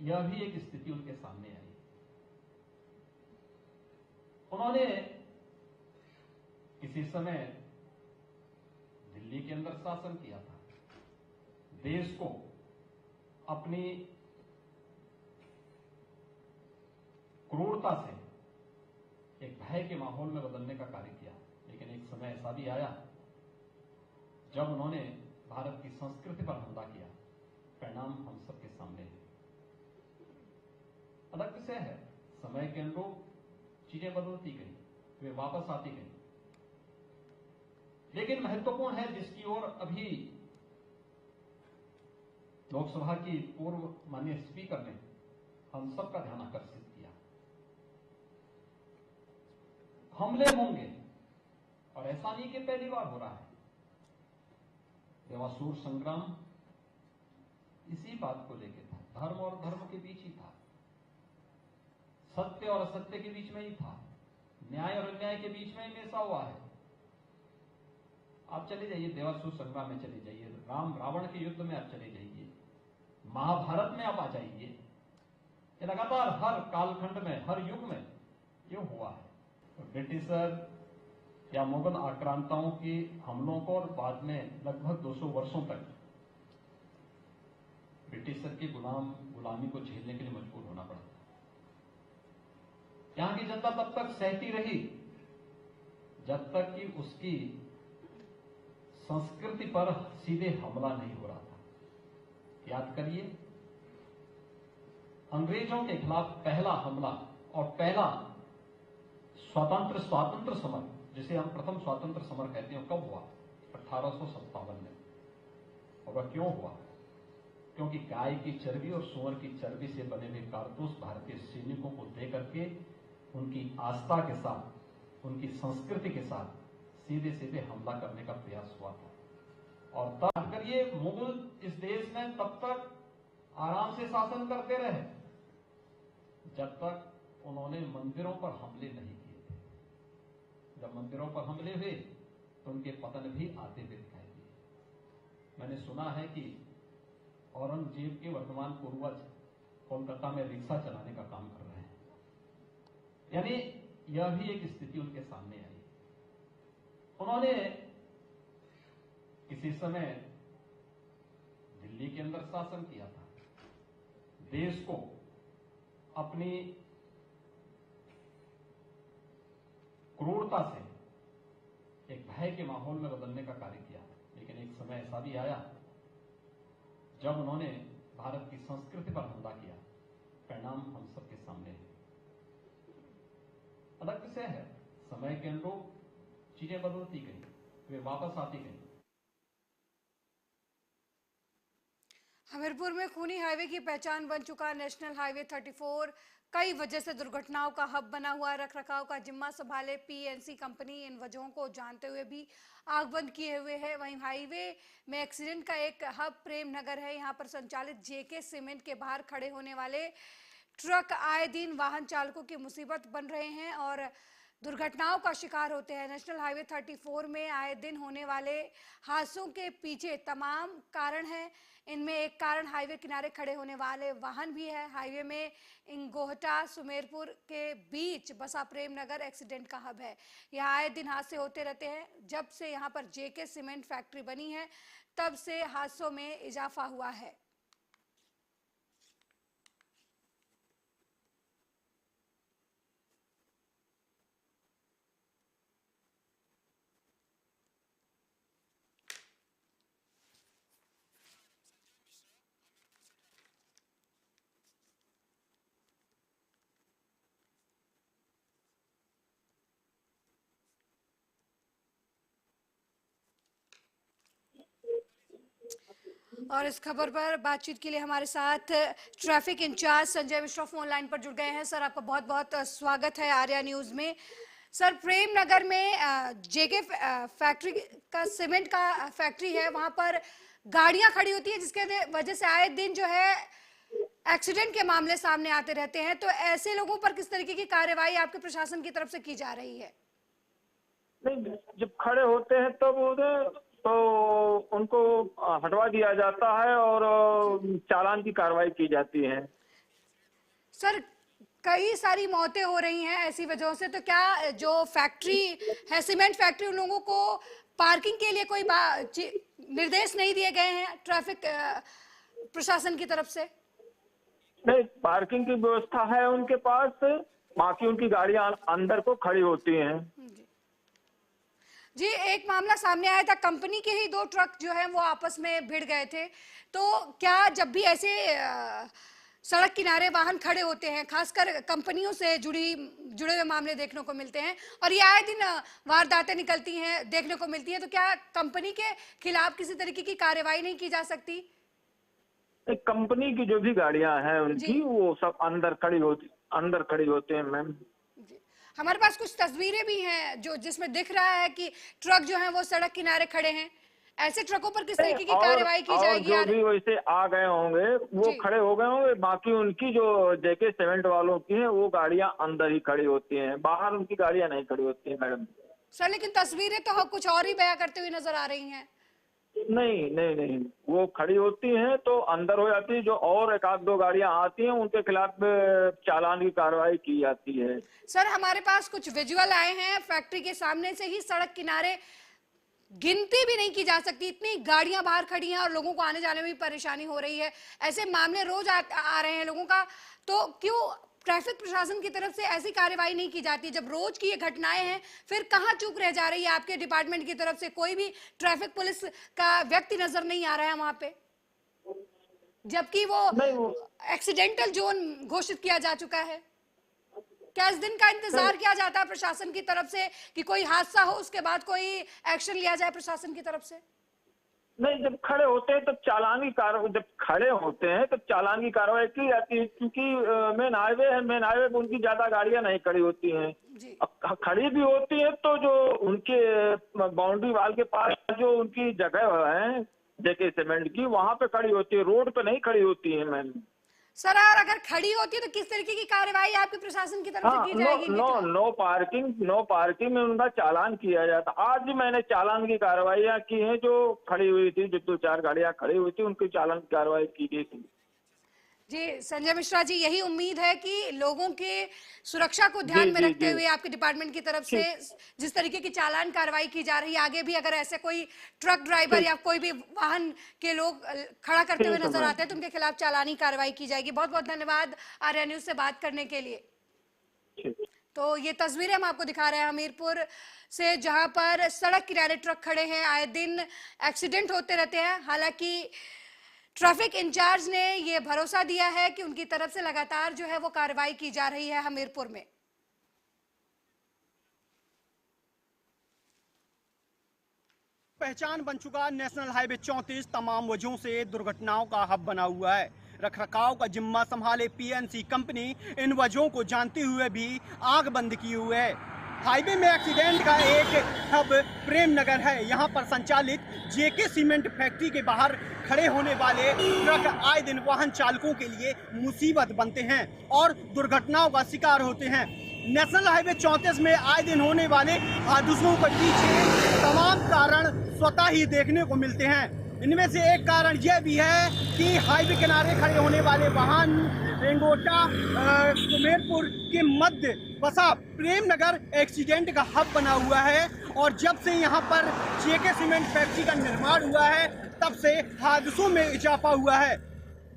यह भी एक स्थिति उनके सामने आई। उन्होंने किसी समय दिल्ली के अंदर शासन किया था, देश को अपनी क्रूरता से एक भय के माहौल में बदलने का कार्य किया। लेकिन एक समय ऐसा भी आया जब उन्होंने भारत की संस्कृति पर हमला किया। परिणाम हम सबके सामने है। अलग विषय है, समय के अनुरूप चीजें बदलती गई, वे वापस आती गई। लेकिन महत्वपूर्ण है, जिसकी ओर अभी लोकसभा की पूर्व माननीय स्पीकर ने हम सबका ध्यान आकर्षित किया। हमले होंगे, और ऐसा नहीं कि पहली बार हो रहा है। देवासुर संग्राम इसी बात को लेकर था, धर्म और धर्म के बीच ही था, सत्य और असत्य के बीच में ही था, न्याय और अन्याय के बीच में हमेशा हुआ है। आप चले जाइए देवासुर संग्राम में, चले जाइए राम रावण के युद्ध में, आप चले जाइए महाभारत में, आप आ जाइए। ये लगातार हर कालखंड में, हर युग में ये हुआ है। तो ब्रिटिशर या मुगल आक्रांताओं के हमलों को और बाद में लगभग 200 वर्षों तक ब्रिटिशर की गुलामी को झेलने के लिए मजबूर होना पड़ा। यहां की जनता तब तक सहती रही जब तक कि उसकी संस्कृति पर सीधे हमला नहीं हो रहा था। याद करिए, अंग्रेजों के खिलाफ पहला हमला और पहला स्वातंत्र समर, जिसे हम प्रथम स्वातंत्र समर कहते हैं, कब हुआ? 1857 में। और वह क्यों हुआ? क्योंकि गाय की चर्बी और सूअर की चर्बी से बने हुए कारतूस भारतीय सैनिकों को दे करके उनकी आस्था के साथ, उनकी संस्कृति के साथ सीधे सीधे हमला करने का प्रयास हुआ था। और तब करिए, मुगल इस देश में तब तक आराम से शासन करते रहे जब तक उन्होंने मंदिरों पर हमले नहीं किए थे। जब मंदिरों पर हमले हुए तो उनके पतन भी आते हुए दिखाई दिए। मैंने सुना है कि औरंगजेब के वर्तमान पूर्वज कोलकाता में रिक्शा चलाने का काम कर रहे हैं। यानी यह भी एक स्थिति उनके सामने आई। उन्होंने किसी समय दिल्ली के अंदर शासन किया था, देश को अपनी क्रूरता से एक भय के माहौल में बदलने का कार्य किया। लेकिन एक समय ऐसा भी आया जब उन्होंने भारत की संस्कृति पर हमला किया। परिणाम हम सबके सामने है। अलग विषय है, समय के अनुरूप चीजें बदलती गई, वे वापस आती गई। हमीरपुर में खूनी हाईवे की पहचान बन चुका नेशनल हाईवे 34 कई वजह से दुर्घटनाओं का हब बना हुआ। रखरखाव का जिम्मा संभाले पीएनसी कंपनी इन वजहों को जानते हुए भी आग बंद किए हुए है। वहीं हाईवे में एक्सीडेंट का एक हब प्रेम नगर है। यहां पर संचालित जेके सीमेंट के बाहर खड़े होने वाले ट्रक आए दिन वाहन चालकों की मुसीबत बन रहे हैं और दुर्घटनाओं का शिकार होते हैं। नेशनल हाईवे 34 में आए दिन होने वाले हादसों के पीछे तमाम कारण हैं। इनमें एक कारण हाईवे किनारे खड़े होने वाले वाहन भी है। हाईवे में इंगोहटा सुमेरपुर के बीच बसा प्रेम नगर एक्सीडेंट का हब है। यहाँ आए दिन हादसे होते रहते हैं। जब से यहाँ पर जेके सीमेंट फैक्ट्री बनी है तब से हादसों में इजाफा हुआ है। और इस खबर पर बातचीत के लिए हमारे साथ traffic incharge Sanjay Mishra phone line पर जुड़ गए हैं। सर, आपका बहुत बहुत स्वागत है आर्या न्यूज में। सर, प्रेम नगर में जेके फैक्ट्री का सीमेंट का फैक्ट्री है, वहां पर गाड़ियां खड़ी होती है जिसके वजह से आए दिन जो है एक्सीडेंट के मामले सामने आते रहते हैं। तो ऐसे लोगों पर किस तरीके की कार्रवाई आपके प्रशासन की तरफ से की जा रही है? नहीं, जब खड़े होते हैं तब तो उनको हटवा दिया जाता है और चालान की कार्रवाई की जाती है। सर, कई सारी मौतें हो रही हैं ऐसी वजहों से, तो क्या जो फैक्ट्री है, सीमेंट फैक्ट्री, उन लोगों को पार्किंग के लिए कोई निर्देश नहीं दिए गए हैं ट्रैफिक प्रशासन की तरफ से? नहीं, पार्किंग की व्यवस्था है उनके पास, बाकी उनकी गाड़ियां अंदर को खड़ी होती हैं। जी, एक मामला सामने आया था, कंपनी के ही 2 ट्रक जो है वो आपस में भिड़ गए थे। तो क्या जब भी ऐसे सड़क किनारे वाहन खड़े होते हैं, खासकर कंपनियों से जुड़े हुए मामले देखने को मिलते हैं और ये आए दिन वारदातें निकलती हैं, देखने को मिलती हैं, तो क्या कंपनी के खिलाफ किसी तरीके की कार्रवाई नहीं की जा सकती? कंपनी की जो भी गाड़ियां हैं उनकी, वो सब अंदर खड़ी होते हैं मैम। हमारे पास कुछ तस्वीरें भी हैं जो जिसमें दिख रहा है कि ट्रक जो हैं वो सड़क किनारे खड़े हैं। ऐसे ट्रकों पर किस तरीके की कार्रवाई की जाएगी? जो भी वैसे आ गए होंगे वो खड़े हो गए होंगे, बाकी उनकी जो जेके सीमेंट वालों की है वो गाड़ियां अंदर ही खड़ी होती हैं, बाहर उनकी गाड़ियां नहीं खड़ी होती हैं मैडम। सर, लेकिन तस्वीरें तो कुछ और ही बयां करते हुए नजर आ रही हैं। नहीं, वो खड़ी होती हैं तो अंदर हो जाती है, जो और 1-2 गाड़ियां आती हैं उनके खिलाफ चालान की कार्रवाई की जाती है। सर, हमारे पास कुछ विजुअल आए हैं, फैक्ट्री के सामने से ही सड़क किनारे गिनती भी नहीं की जा सकती, इतनी गाड़ियां बाहर खड़ी हैं और लोगों को आने जाने में भी परेशानी हो रही है। ऐसे मामले रोज आ रहे हैं लोगों का, तो क्यों ट्रैफिक प्रशासन की तरफ से ऐसी कार्रवाई नहीं की जाती? जब रोज की ये घटनाएं हैं, फिर कहां चूक रह जा रही है आपके डिपार्टमेंट की तरफ से? कोई भी ट्रैफिक पुलिस का व्यक्ति नजर नहीं आ रहा है वहां पे, जबकि वो एक्सीडेंटल जोन घोषित किया जा चुका है। क्या इस दिन का इंतजार किया जाता है प्रशासन की तरफ से कि कोई हादसा हो उसके बाद कोई एक्शन लिया जाए प्रशासन की तरफ से? नहीं, जब खड़े होते हैं तब चालान की कार्रवाई की जाती है, क्योंकि मेन हाईवे है, मेन हाईवे पर उनकी ज्यादा गाड़ियां नहीं खड़ी होती हैं। खड़ी भी होती है तो जो उनके बाउंड्री वाल के पास जो उनकी जगह है जेके सीमेंट की, वहां पे खड़ी होती है, रोड पे नहीं खड़ी होती है मैम। सर, और अगर खड़ी होती है तो किस तरीके की कार्रवाई आपकी प्रशासन की तरफ से की जाएगी? नो पार्किंग में उनका चालान किया जाता। आज भी मैंने चालान की कार्रवाइयां की हैं, जो खड़ी हुई थी, जो 2-4 गाड़ियां खड़ी हुई थी उनकी चालान की कार्रवाई की गई थी। जी, संजय मिश्रा जी, यही उम्मीद है कि लोगों के सुरक्षा को ध्यान में रखते हुए आपके डिपार्टमेंट की तरफ से जिस तरीके की चालान कार्रवाई की जा रही है, आगे भी अगर ऐसे कोई ट्रक ड्राइवर या कोई भी वाहन के लोग खड़ा करते हुए नजर आते हैं तो उनके खिलाफ चालानी कार्रवाई की जाएगी। बहुत बहुत धन्यवाद आर्या न्यूज से बात करने के लिए। तो ये तस्वीरें हम आपको दिखा रहे हैं हमीरपुर से, जहां पर सड़क किनारे ट्रक खड़े हैं, आए दिन एक्सीडेंट होते रहते हैं। हालांकि ट्रैफिक इंचार्ज ने यह भरोसा दिया है कि उनकी तरफ से लगातार जो है वो कार्रवाई की जा रही है हमीरपुर में। पहचान बन चुका नेशनल हाईवे 34 तमाम वजहों से दुर्घटनाओं का हब बना हुआ है। रखरखाव का जिम्मा संभाले पीएनसी कंपनी इन वजहों को जानते हुए भी आंख बंद किए हुए है। हाईवे में एक्सीडेंट का एक हब प्रेम नगर है। यहाँ पर संचालित जेके सीमेंट फैक्ट्री के बाहर खड़े होने वाले ट्रक आए दिन वाहन चालकों के लिए मुसीबत बनते हैं और दुर्घटनाओं का शिकार होते हैं। नेशनल हाईवे 34 में आए दिन होने वाले हादसों के पीछे तमाम कारण स्वतः ही देखने को मिलते हैं। इनमें से एक कारण यह भी है कि हाईवे किनारे खड़े होने वाले वाहन रेंगोटा सुमेरपुर के मध्य बसा प्रेम नगर एक्सीडेंट का हब बना हुआ है और जब से यहाँ पर जेके सीमेंट फैक्ट्री का निर्माण हुआ है तब से हादसों में इजाफा हुआ है।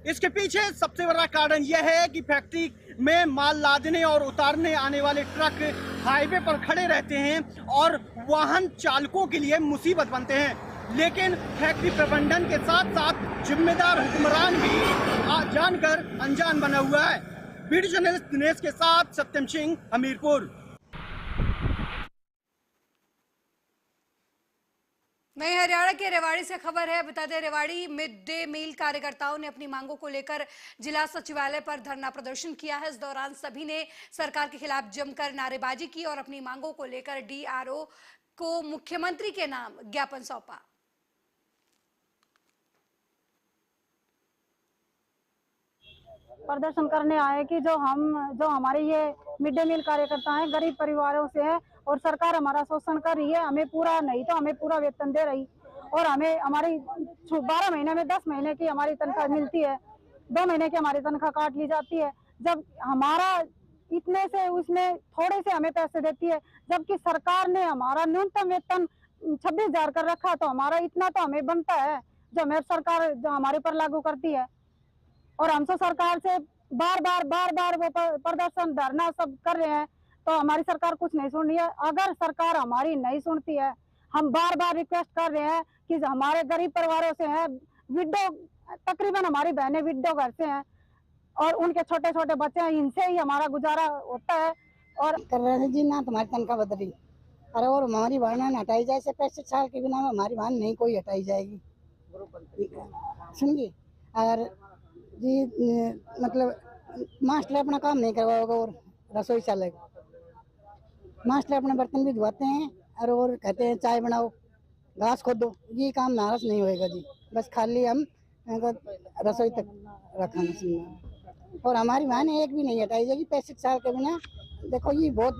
इसके पीछे सबसे बड़ा कारण यह है कि फैक्ट्री में माल लादने और उतारने आने वाले ट्रक हाईवे पर खड़े रहते हैं और वाहन चालकों के लिए मुसीबत बनते हैं। लेकिन फैक्ट्री प्रबंधन के साथ साथ जिम्मेदार हुक्मरान भी जानकर अनजान बना हुआ है। वीडियो जर्नलिस्ट दिनेश के साथ सत्यम सिंह, हमीरपुर। वहीं हरियाणा के रेवाड़ी से खबर है। बता दें, रेवाड़ी मिड डे मील कार्यकर्ताओं ने अपनी मांगों को लेकर जिला सचिवालय पर धरना प्रदर्शन किया है। इस दौरान सभी ने सरकार के खिलाफ जमकर नारेबाजी की और अपनी मांगों को लेकर डीआरओ को मुख्यमंत्री के नाम ज्ञापन सौंपा। प्रदर्शन करने आए कि जो हमारे ये मिड डे मील कार्यकर्ता हैं, गरीब परिवारों से है और सरकार हमारा शोषण कर रही है। हमें पूरा नहीं तो हमें पूरा वेतन दे रही और हमें हमारी 12 महीने में 10 महीने की हमारी तनख्वाह मिलती है, 2 महीने की हमारी तनख्वाह काट ली जाती है। जब हमारा इतने से उसमें थोड़े से हमें पैसे देती है, जबकि सरकार ने हमारा न्यूनतम वेतन 26,000 कर रखा, तो हमारा इतना तो हमें बनता है जो हमारी सरकार जो हमारे पर लागू करती है। और हम तो सरकार से बार बार वो प्रदर्शन धरना सब कर रहे हैं, तो हमारी सरकार कुछ नहीं सुन रही है। अगर सरकार हमारी नहीं सुनती है, हम बार बार रिक्वेस्ट कर रहे हैं कि हमारे गरीब परिवारों से हैं, विडो, तकरीबन हमारी बहनें विडो घर से हैं और उनके छोटे छोटे बच्चे हैं, इनसे ही हमारा गुजारा होता है। और कर रहे हैं जी ना तुम्हारी तनख्वाह बदल रही, अरे और हमारी वाहन हटाई जाए, 65 साल के बिना हमारी वाहन नहीं कोई हटाई जाएगी, सुनिए। और जी मतलब मास्टर अपना काम नहीं करवाओगे और रसोई चलेगा, मास्टर अपने बर्तन भी धुआते हैं और कहते हैं चाय बनाओ, घास खोदो, ये काम नाराज नहीं होएगा जी। बस खाली हम रसोई तक रखना सुनना, और हमारी वाहन एक भी नहीं हटाई जाएगी 65 साल के बिना। देखो ये बहुत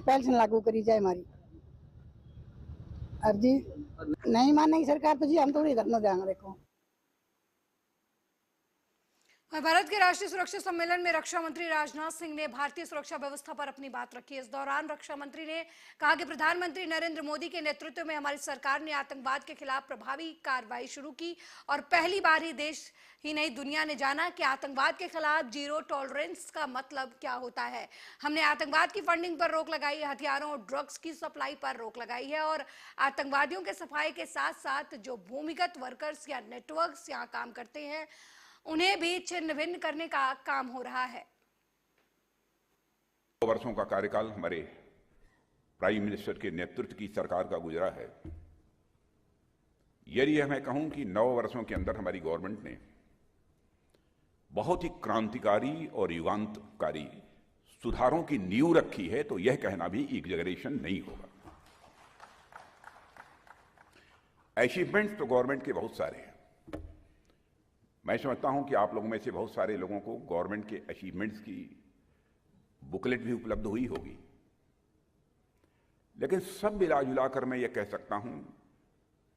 पेंशन लागू करी जाए हमारी, अब जी नहीं मानेगी सरकार तो जी हम थोड़ी करना जाएंगे। देखो भारत के राष्ट्रीय सुरक्षा सम्मेलन में रक्षा मंत्री राजनाथ सिंह ने भारतीय सुरक्षा व्यवस्था पर अपनी बात रखी। इस दौरान रक्षा मंत्री ने कहा कि प्रधानमंत्री नरेंद्र मोदी के नेतृत्व में हमारी सरकार ने आतंकवाद के खिलाफ प्रभावी कार्रवाई शुरू की और पहली बार ही देश ही नहीं दुनिया ने जाना कि आतंकवाद के खिलाफ जीरो टॉलरेंस का मतलब क्या होता है। हमने आतंकवाद की फंडिंग पर रोक लगाई है, हथियारों और ड्रग्स की सप्लाई पर रोक लगाई है और आतंकवादियों के सफाई के साथ साथ जो भूमिगत वर्कर्स या नेटवर्क्स यहाँ काम करते हैं उन्हें भी छिन्न भिन्न करने का काम हो रहा है। 2 वर्षों का कार्यकाल हमारे प्राइम मिनिस्टर के नेतृत्व की सरकार का गुजरा है। यदि मैं कहूं कि 9 वर्षों के अंदर हमारी गवर्नमेंट ने बहुत ही क्रांतिकारी और युगांतकारी सुधारों की नींव रखी है, तो यह कहना भी एग्जैगरेशन नहीं होगा। अचीवमेंट्स तो गवर्नमेंट के बहुत सारे हैं। मैं समझता हूं कि आप लोगों में से बहुत सारे लोगों को गवर्नमेंट के अचीवमेंट्स की बुकलेट भी उपलब्ध हुई होगी, लेकिन सब मिला जुला कर मैं ये कह सकता हूं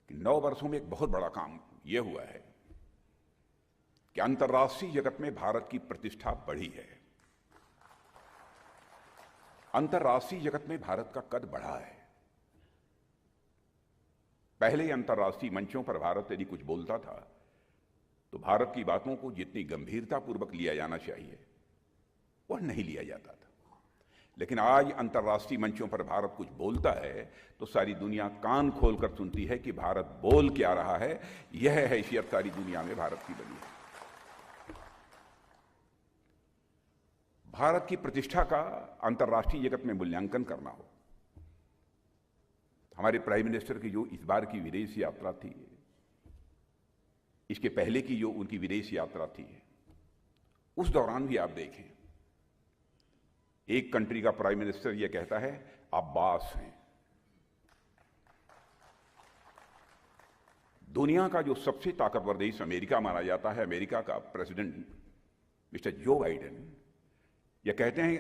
कि 9 वर्षों में एक बहुत बड़ा काम यह हुआ है कि अंतर्राष्ट्रीय जगत में भारत की प्रतिष्ठा बढ़ी है। अंतर्राष्ट्रीय जगत में भारत का कद बढ़ा है। पहले अंतर्राष्ट्रीय मंचों पर भारत यदि कुछ बोलता था तो भारत की बातों को जितनी गंभीरतापूर्वक लिया जाना चाहिए वह नहीं लिया जाता था, लेकिन आज अंतर्राष्ट्रीय मंचों पर भारत कुछ बोलता है तो सारी दुनिया कान खोलकर सुनती है कि भारत बोल क्या रहा है। यह हैसियत सारी दुनिया में भारत की बनी है। भारत की प्रतिष्ठा का अंतर्राष्ट्रीय जगत में मूल्यांकन करना हो, हमारे प्राइम मिनिस्टर की जो इस बार की विदेश यात्रा थी, इसके पहले की जो उनकी विदेश यात्रा थी, उस दौरान भी आप देखें एक कंट्री का प्राइम मिनिस्टर यह कहता है अब्बास हैं। दुनिया का जो सबसे ताकतवर देश अमेरिका माना जाता है, अमेरिका का प्रेसिडेंट मिस्टर जो बाइडेन यह कहते हैं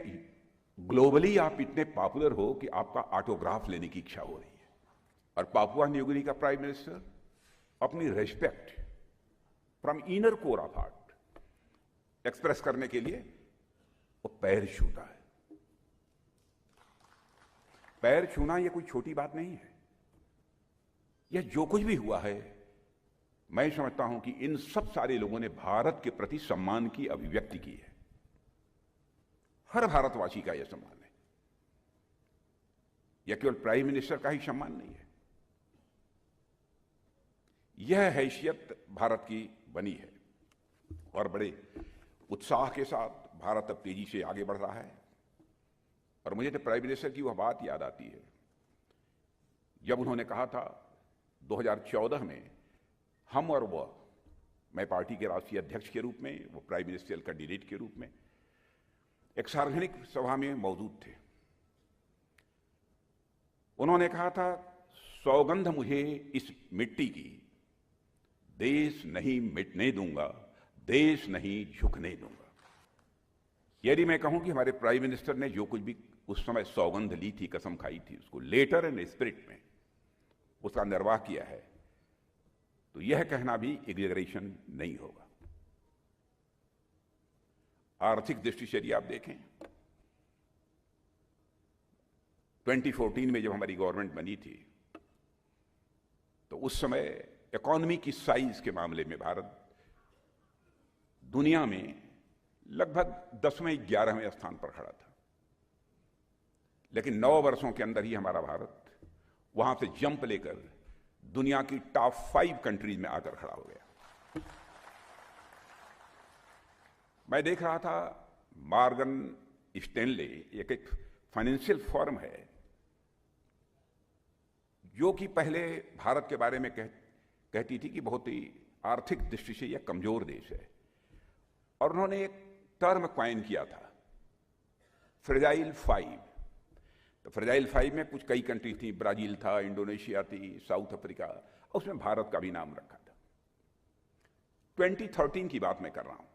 ग्लोबली आप इतने पॉपुलर हो कि आपका ऑटोग्राफ लेने की इच्छा हो रही है। और पापुआ न्यू गिनी का प्राइम मिनिस्टर अपनी respect from inner core of heart express करने के लिए वो पैर छूता है। पैर छूना यह कोई छोटी बात नहीं है। यह जो कुछ भी हुआ है, मैं समझता हूं कि इन सब सारे लोगों ने भारत के प्रति सम्मान की अभिव्यक्ति की है। हर भारतवासी का यह सम्मान है। यह केवल प्राइम मिनिस्टर का ही सम्मान नहीं है। यह हैसियत भारत की बनी है और बड़े उत्साह के साथ भारत अब तेजी से आगे बढ़ रहा है। और मुझे तो प्राइम मिनिस्टर की वह बात याद आती है जब उन्होंने कहा था 2014 में हम और वह, मैं पार्टी के राष्ट्रीय अध्यक्ष के रूप में, वो प्राइम मिनिस्ट्रियल कैंडिडेट के रूप में एक सार्वजनिक सभा में मौजूद थे। उन्होंने कहा था सौगंध मुझे इस मिट्टी की, देश नहीं मिटने दूंगा, देश नहीं झुकने दूंगा। यदि मैं कहूं कि हमारे प्राइम मिनिस्टर ने जो कुछ भी उस समय सौगंध ली थी, कसम खाई थी, उसको लेटर एंड स्पिरिट में उसका निर्वाह किया है, तो यह कहना भी एग्जैगरेशन नहीं होगा। आर्थिक दृष्टि से यदि आप देखें, 2014 में जब हमारी गवर्नमेंट बनी थी तो उस समय इकोनॉमी की साइज के मामले में भारत दुनिया में लगभग 10वें-11वें स्थान पर खड़ा था। लेकिन 9 वर्षों के अंदर ही हमारा भारत वहां से जंप लेकर दुनिया की टॉप 5 कंट्रीज में आकर खड़ा हो गया। मैं देख रहा था मॉर्गन स्टैनले, एक फाइनेंशियल फर्म है जो कि पहले भारत के बारे में कहती थी कि बहुत ही आर्थिक दृष्टि से यह कमजोर देश है, और उन्होंने एक टर्म कॉइन किया था, फ्रेजाइल 5। तो फ्रेजाइल 5 में कुछ कई कंट्री थी, ब्राजील था, इंडोनेशिया थी, साउथ अफ्रीका, उसमें भारत का भी नाम रखा था। 2013 की बात मैं कर रहा हूं,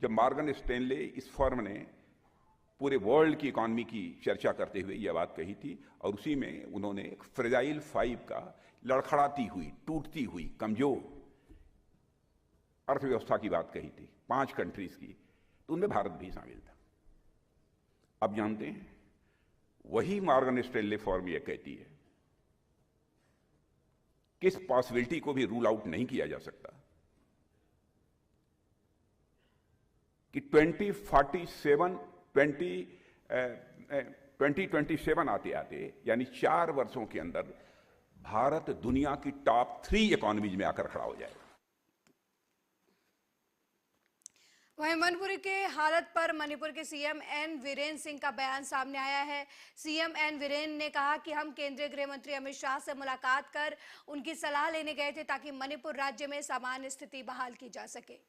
जब मॉर्गन स्टैनले, इस फर्म ने पूरे वर्ल्ड की इकोनॉमी की चर्चा करते हुए यह बात कही थी, और उसी में उन्होंने एक फ्रेजाइल 5 का लड़खड़ाती हुई, टूटती हुई, कमजोर अर्थव्यवस्था की बात कही थी, 5 कंट्रीज की, तो उनमें भारत भी शामिल था। अब जानते हैं वही मॉर्गन स्टैनले फर्म यह कहती है कि इस पॉसिबिलिटी को भी रूल आउट नहीं किया जा सकता कि 2027 आते आते, यानी 4 वर्षों के अंदर भारत दुनिया की टॉप 3 इकोनॉमीज में आकर खड़ा हो जाएगा। वहीं मणिपुर के हालत पर मणिपुर के सीएम एन वीरेन सिंह का बयान सामने आया है। सीएम एन वीरेन ने कहा कि हम केंद्रीय गृह मंत्री अमित शाह से मुलाकात कर उनकी सलाह लेने गए थे ताकि मणिपुर राज्य में सामान्य स्थिति बहाल की जा सके।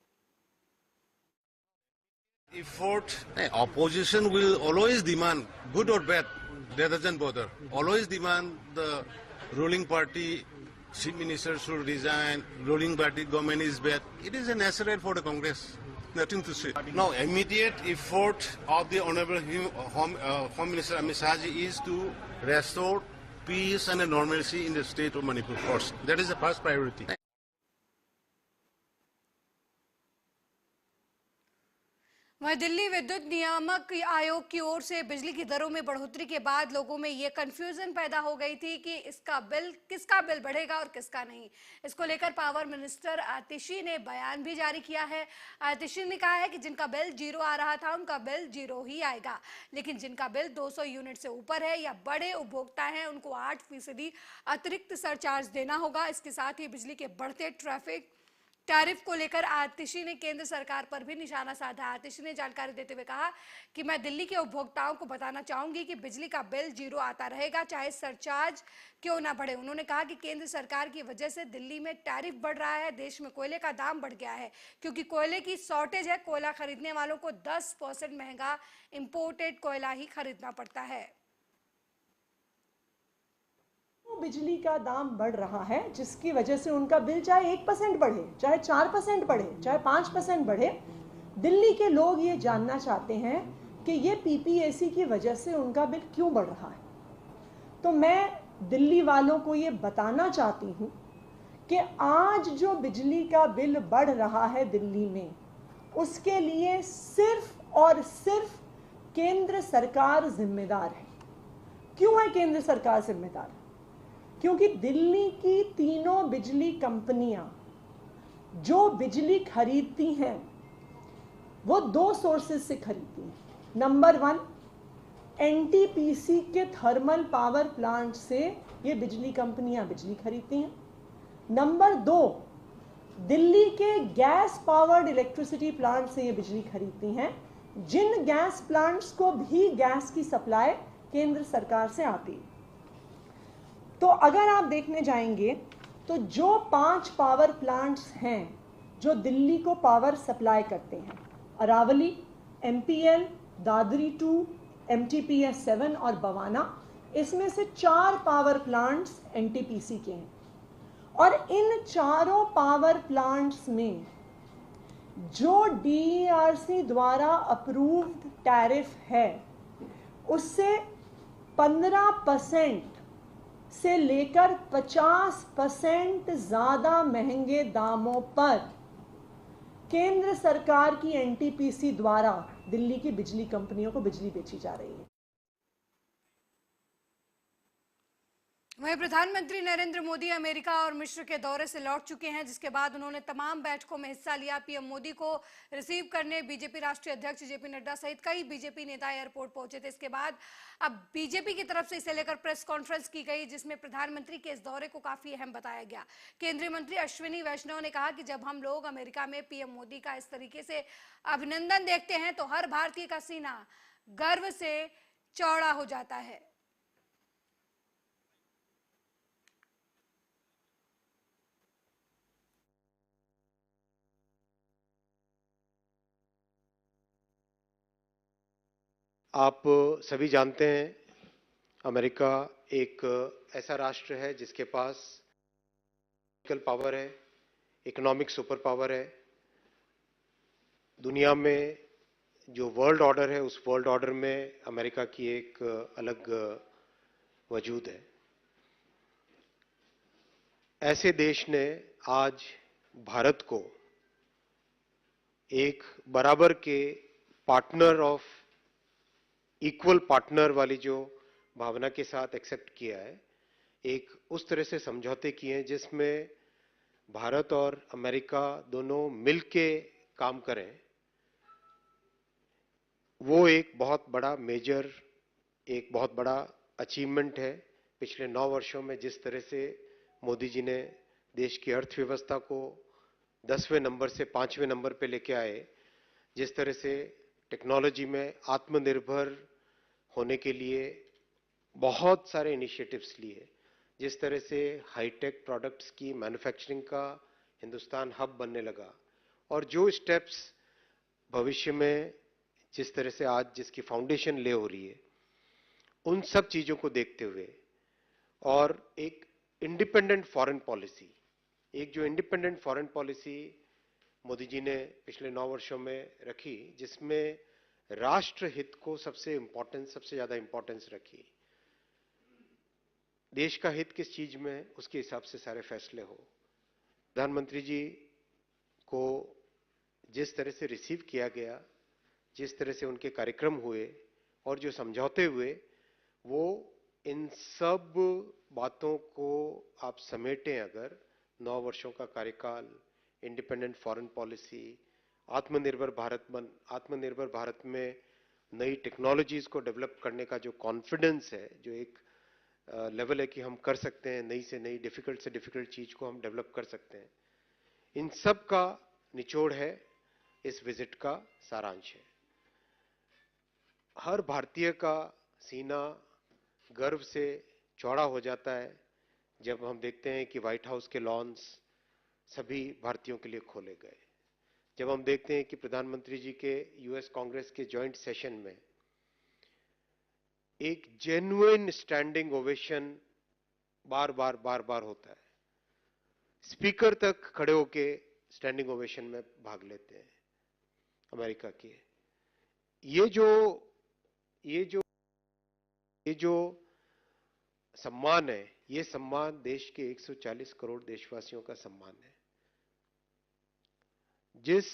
Opposition will always demand, good or bad, that doesn't bother. Always demand the ruling party, chief minister should resign, ruling party government is bad. It is a natural for the Congress. Nothing to say. Now, immediate effort of the Honorable Home Minister Amit Shah is to restore peace and normalcy in the state of Manipur first. That is the first priority. वहीं दिल्ली विद्युत नियामक आयोग की ओर से बिजली की दरों में बढ़ोतरी के बाद लोगों में ये कंफ्यूजन पैदा हो गई थी कि किसका बिल बढ़ेगा और किसका नहीं। इसको लेकर पावर मिनिस्टर आतिशी ने बयान भी जारी किया है। आतिशी ने कहा है कि जिनका बिल 0 आ रहा था उनका बिल 0 ही आएगा, लेकिन जिनका बिल 200 यूनिट से ऊपर है या बड़े उपभोक्ता हैं उनको 8% अतिरिक्त सरचार्ज देना होगा। इसके साथ ही बिजली के बढ़ते ट्रैफिक टैरिफ को लेकर आतिशी ने केंद्र सरकार पर भी निशाना साधा। आतिशी ने जानकारी देते हुए कहा कि मैं दिल्ली के उपभोक्ताओं को बताना चाहूंगी कि बिजली का बिल 0 आता रहेगा, चाहे सरचार्ज क्यों ना बढ़े। उन्होंने कहा कि केंद्र सरकार की वजह से दिल्ली में टैरिफ बढ़ रहा है, देश में कोयले का दाम बढ़ गया है क्योंकि कोयले की शॉर्टेज है। कोयला खरीदने वालों को 10% महंगा इंपोर्टेड कोयला ही खरीदना पड़ता है। बिजली का दाम बढ़ रहा है जिसकी वजह से उनका बिल चाहे 1% बढ़े, चाहे 4% बढ़े, चाहे 5% बढ़े, दिल्ली के लोग ये जानना चाहते हैं कि ये पीपीएसी की वजह से उनका बिल क्यों बढ़ रहा है। तो मैं दिल्ली वालों को ये बताना चाहती हूँ कि आज जो बिजली का बिल बढ़ रहा है दिल्ली में, उसके लिए सिर्फ और सिर्फ केंद्र सरकार जिम्मेदार है। क्यों है केंद्र सरकार जिम्मेदार? क्योंकि दिल्ली की तीनों बिजली कंपनियां जो बिजली खरीदती हैं वो 2 सोर्सेज से खरीदती हैं। नंबर 1, एनटीपीसी के थर्मल पावर प्लांट से ये बिजली कंपनियां बिजली खरीदती हैं। नंबर 2, दिल्ली के गैस पावर्ड इलेक्ट्रिसिटी प्लांट से ये बिजली खरीदती हैं, जिन गैस प्लांट्स को भी गैस की सप्लाई केंद्र सरकार से आती है। तो अगर आप देखने जाएंगे तो जो 5 पावर प्लांट्स हैं जो दिल्ली को पावर सप्लाई करते हैं, अरावली, एमपीएल, दादरी 2, एमटीपीएस 7 और बवाना, इसमें से 4 पावर प्लांट्स एनटीपीसी के हैं। और इन चारों पावर प्लांट्स में जो डीईआरसी द्वारा अप्रूव्ड टैरिफ है उससे 15% से लेकर 50% ज्यादा महंगे दामों पर केंद्र सरकार की एनटीपीसी द्वारा दिल्ली की बिजली कंपनियों को बिजली बेची जा रही है। वहीं प्रधानमंत्री नरेंद्र मोदी अमेरिका और मिस्र के दौरे से लौट चुके हैं, जिसके बाद उन्होंने तमाम बैठकों में हिस्सा लिया। पीएम मोदी को रिसीव करने बीजेपी राष्ट्रीय अध्यक्ष जेपी नड्डा सहित कई बीजेपी नेता एयरपोर्ट पहुंचे थे। इसके बाद अब बीजेपी की तरफ से इसे लेकर प्रेस कॉन्फ्रेंस की गई, जिसमें प्रधानमंत्री के इस दौरे को काफी अहम बताया गया। केंद्रीय मंत्री अश्विनी वैष्णव ने कहा कि जब हम लोग अमेरिका में पीएम मोदी का इस तरीके से अभिनंदन देखते हैं तो हर भारतीय का सीना गर्व से चौड़ा हो जाता है। आप सभी जानते हैं अमेरिका एक ऐसा राष्ट्र है जिसके पास पॉलिटिकल पावर है, इकोनॉमिक सुपर पावर है। दुनिया में जो वर्ल्ड ऑर्डर है उस वर्ल्ड ऑर्डर में अमेरिका की एक अलग वजूद है। ऐसे देश ने आज भारत को एक बराबर के पार्टनर ऑफ इक्वल पार्टनर वाली जो भावना के साथ एक्सेप्ट किया है, एक उस तरह से समझौते किए हैं जिसमें भारत और अमेरिका दोनों मिलके काम करें। वो एक बहुत बड़ा मेजर, एक बहुत बड़ा अचीवमेंट है। पिछले 9 वर्षों में जिस तरह से मोदी जी ने देश की अर्थव्यवस्था को 10वें नंबर से 5वें नंबर पे लेके आए, जिस तरह से टेक्नोलॉजी में आत्मनिर्भर होने के लिए बहुत सारे इनिशिएटिव्स लिए, जिस तरह से हाईटेक प्रोडक्ट्स की मैन्युफैक्चरिंग का हिंदुस्तान हब बनने लगा, और जो स्टेप्स भविष्य में जिस तरह से आज जिसकी फाउंडेशन ले हो रही है, उन सब चीजों को देखते हुए और एक इंडिपेंडेंट फॉरेन पॉलिसी, एक जो independent foreign policy Modi ji ने पिछले 9 वर्षों में रखी, जिसमें राष्ट्र हित को सबसे ज्यादा इंपॉर्टेंस रखी। देश का हित किस चीज में, उसके हिसाब से सारे फैसले हो। प्रधानमंत्री जी को जिस तरह से रिसीव किया गया, जिस तरह से उनके कार्यक्रम हुए और जो समझौते हुए, वो इन सब बातों को आप समेटें अगर 9 वर्षों का कार्यकाल, इंडिपेंडेंट फॉरेन पॉलिसी, आत्मनिर्भर भारत में नई टेक्नोलॉजीज को डेवलप करने का जो कॉन्फिडेंस है, जो एक लेवल है कि हम कर सकते हैं, नई से नई, डिफिकल्ट से डिफिकल्ट चीज को हम डेवलप कर सकते हैं, इन सब का निचोड़ है, इस विजिट का सारांश है। हर भारतीय का सीना गर्व से चौड़ा हो जाता है जब हम देखते हैं कि व्हाइट हाउस के लॉन्स सभी भारतीयों के लिए खोले गए, जब हम देखते हैं कि प्रधानमंत्री जी के यूएस कांग्रेस के जॉइंट सेशन में एक जेन्युइन स्टैंडिंग ओवेशन बार बार होता है। स्पीकर तक खड़े होके स्टैंडिंग ओवेशन में भाग लेते हैं अमेरिका के। ये जो सम्मान है, ये सम्मान देश के 140 करोड़ देशवासियों का सम्मान है। जिस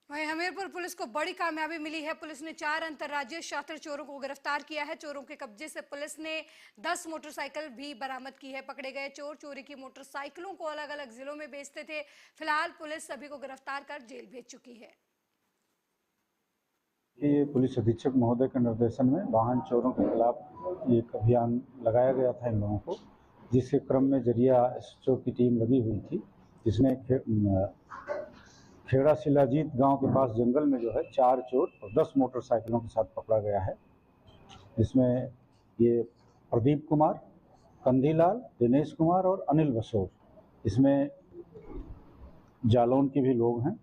वहीं हमीरपुर पुलिस को बड़ी कामयाबी मिली है। पुलिस ने 4 अंतर्राज्यीय शातिर चोरों को गिरफ्तार किया है। चोरों के कब्जे से पुलिस ने 10 मोटरसाइकिल भी बरामद की है। पकड़े गए चोर चोरी की मोटरसाइकिलों को अलग अलग जिलों में बेचते थे। फिलहाल पुलिस सभी को गिरफ्तार कर जेल भेज चुकी है। ये पुलिस अधीक्षक महोदय के निर्देशन में वाहन चोरों के खिलाफ एक अभियान लगाया गया था इन लोगों को, जिसके क्रम में जरिया एसएचओ की टीम लगी हुई थी, जिसने खेड़ा शिलाजीत गांव के पास जंगल में जो है 4 चोर और 10 मोटरसाइकिलों के साथ पकड़ा गया है, जिसमें ये प्रदीप कुमार, कंधीलाल, दिनेश कुमार और अनिल बसोर, इसमें जालौन के भी लोग हैं।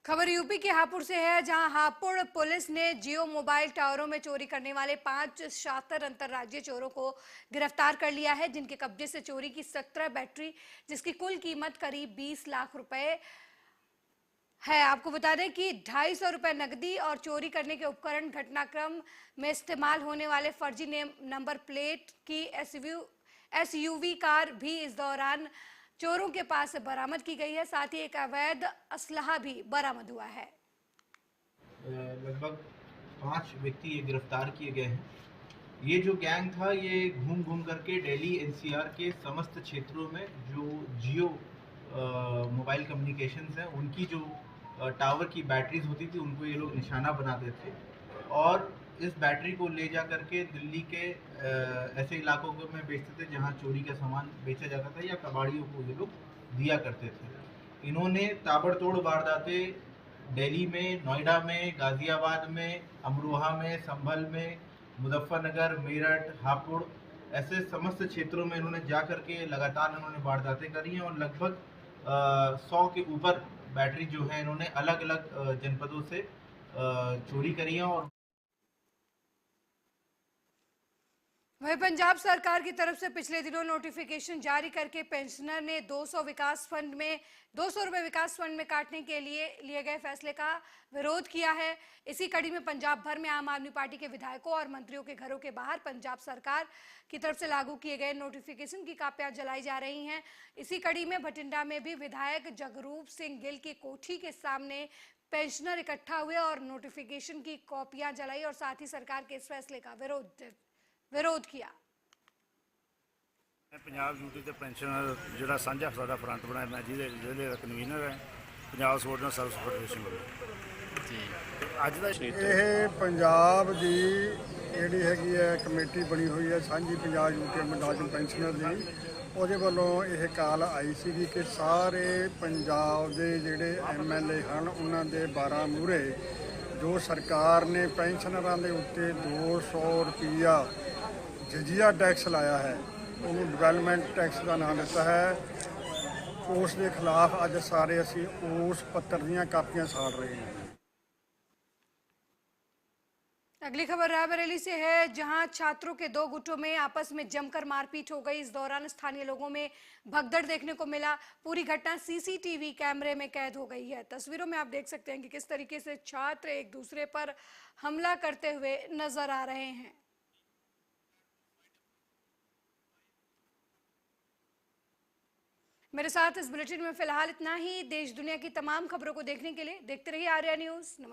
खबर यूपी के हापुड़ से है, जहां हापुड़ पुलिस ने जियो मोबाइल टावरों में चोरी करने वाले 5 शातिर अंतर्राज्यीय चोरों को गिरफ्तार कर लिया है, जिनके कब्जे से चोरी की 17 बैटरी, जिसकी कुल कीमत करीब 20 लाख रुपए है। आपको बता दें कि 250 रुपए नकदी और चोरी करने के उपकरण, घटनाक्रम में इस्तेमाल होने वाले फर्जी नंबर प्लेट की एसयूवी कार भी इस दौरान चोरों के पास से बरामद की गई है। साथ ही एक अवैध असलहा भी बरामद हुआ है। लगभग 5 व्यक्ति ये गिरफ्तार किए गए हैं। ये जो गैंग था ये घूम घूम करके दिल्ली एनसीआर के समस्त क्षेत्रों में जो जियो मोबाइल कम्युनिकेशंस हैं उनकी जो टावर की बैटरीज होती थी उनको ये लोग निशाना बनाते थे और इस बैटरी को ले जा करके दिल्ली के ऐसे इलाकों में बेचते थे जहां चोरी का सामान बेचा जाता था या कबाड़ियों को ये लोग दिया करते थे। इन्होंने ताबड़तोड़ वारदातें दिल्ली में, नोएडा में, गाजियाबाद में, अमरोहा में, संभल में, मुजफ्फरनगर, मेरठ, हापुड़ ऐसे समस्त क्षेत्रों में इन्होंने जा करके लगातार इन्होंने वारदातें करी हैं और लगभग 100 के ऊपर बैटरी जो है इन्होंने अलग अलग जनपदों से चोरी करी है। और वहीं पंजाब सरकार की तरफ से पिछले दिनों नोटिफिकेशन जारी करके पेंशनर ने 200 रुपए विकास फंड में काटने के लिए गए फैसले का विरोध किया है। इसी कड़ी में पंजाब भर में आम आदमी पार्टी के विधायकों और मंत्रियों के घरों के बाहर पंजाब सरकार की तरफ से लागू किए गए नोटिफिकेशन की कापियां जलाई जा रही हैं। इसी कड़ी में बठिंडा में भी विधायक जगरूप सिंह गिल की कोठी के सामने पेंशनर इकट्ठा हुए और नोटिफिकेशन की कॉपियां जलाई और साथ ही सरकार के इस फैसले का विरोध किया। पंजाब ड्यूटी ते पेंशनर जिहड़ा सांझा साडा फ्रंट बनाया मैं जिहदे कन्वीनर है पंजाब सबऑर्डिनेट सर्विस फेडरेशन जी। अज दा ਇਹ ਪੰਜਾਬ ਦੀ ਜਿਹੜੀ ਹੈਗੀ ਹੈ ਕਮੇਟੀ ਬਣੀ ਹੋਈ ਹੈ ਸਾਂਝੀ ਪੰਜਾਬ ਯੂਟੀ ਮੁਲਾਜ਼ਮ ਪੈਨਸ਼ਨਰ ਦੀ, ਉਹਦੇ ਵੱਲੋਂ ਇਹ ਕਾਲ ਆਈ ਸੀ ਕਿ ਸਾਰੇ ਪੰਜਾਬ ਦੇ ਜਿਹੜੇ ਐਮਐਲਏ ਹਨ ਉਹਨਾਂ ਦੇ 12 ਮੂਹਰੇ ਜੋ ਸਰਕਾਰ ਨੇ ਪੈਨਸ਼ਨਰਾਂ ਦੇ ਉੱਤੇ 200 ਰੁਪਈਆ ਜਜੀਆ ਟੈਕਸ ਲਾਇਆ ਹੈ, ਉਹਨੂੰ ਡਿਵੈਲਪਮੈਂਟ ਟੈਕਸ ਦਾ ਨਾਮ ਦਿੱਤਾ ਹੈ, ਉਸ ਦੇ ਖਿਲਾਫ ਅੱਜ ਸਾਰੇ ਅਸੀਂ ਉਸ ਪੱਤਰ ਦੀਆਂ ਕਾਪੀਆਂ ਸਾੜ ਰਹੇ ਹਾਂ। अगली खबर रायबरेली से है, जहां छात्रों के 2 गुटों में आपस में जमकर मारपीट हो गई। इस दौरान स्थानीय लोगों में भगदड़ देखने को मिला। पूरी घटना सीसीटीवी कैमरे में कैद हो गई है। तस्वीरों में आप देख सकते हैं कि किस तरीके से छात्र एक दूसरे पर हमला करते हुए नजर आ रहे हैं। मेरे साथ इस बुलेटिन में फिलहाल इतना ही। देश दुनिया की तमाम खबरों को देखने के लिए देखते रहिए आर्या न्यूज। नमस्कार।